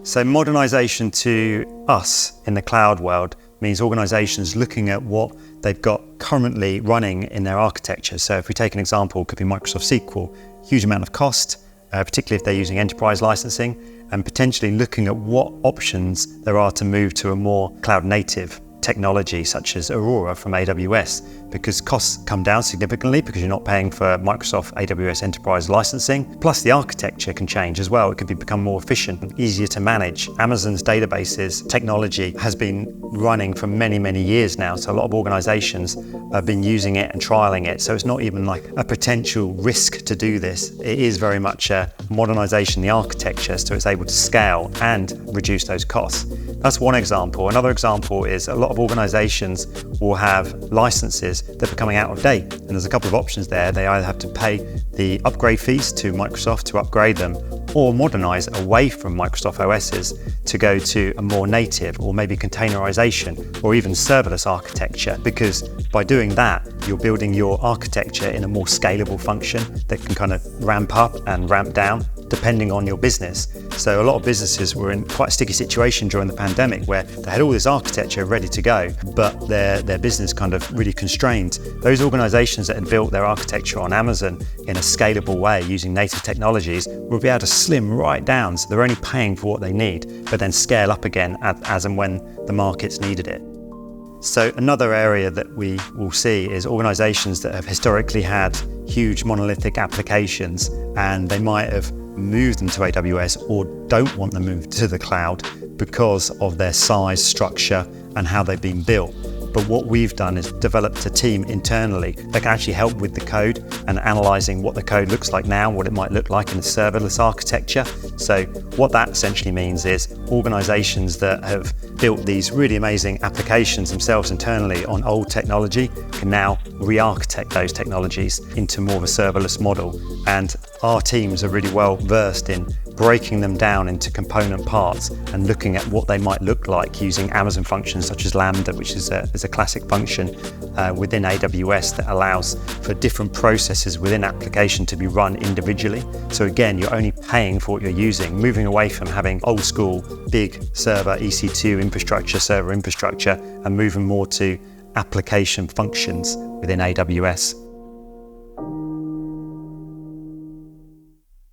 So modernisation to us in the cloud world means organisations looking at what they've got currently running in their architecture. So if we take an example, it could be Microsoft SQL, huge amount of cost, particularly if they're using enterprise licensing, and potentially looking at what options there are to move to a more cloud native technology such as Aurora from AWS, because costs come down significantly because you're not paying for Microsoft AWS enterprise licensing. Plus the architecture can change as well. It can become more efficient and easier to manage. Amazon's databases technology has been running for many, many years now. So a lot of organizations have been using it and trialing it. So it's not even like a potential risk to do this. It is very much a modernization, the architecture, so it's able to scale and reduce those costs. That's one example. Another example is a lot of organizations will have licenses that are becoming out of date. And there's a couple of options there. They either have to pay the upgrade fees to Microsoft to upgrade them, or modernize away from Microsoft OSs to go to a more native or maybe containerization or even serverless architecture. Because by doing that, you're building your architecture in a more scalable function that can kind of ramp up and ramp down depending on your business. So a lot of businesses were in quite a sticky situation during the pandemic where they had all this architecture ready to go, but their business kind of really constrained. Those organizations that had built their architecture on Amazon in a scalable way using native technologies will be able to slim right down, so they're only paying for what they need, but then scale up again as and when the markets needed it. So another area that we will see is organizations that have historically had huge monolithic applications and they might have moved them to AWS or don't want them moved to the cloud because of their size, structure, and how they've been built. But what we've done is developed a team internally that can actually help with the code and analysing what the code looks like now, what it might look like in a serverless architecture. So what that essentially means is organisations that have built these really amazing applications themselves internally on old technology can now re-architect those technologies into more of a serverless model. And our teams are really well versed in breaking them down into component parts and looking at what they might look like using Amazon functions such as Lambda, which is a classic function within AWS that allows for different processes within application to be run individually. So again, you're only paying for what you're using, moving away from having old school big server EC2 infrastructure, server infrastructure, and moving more to application functions within AWS.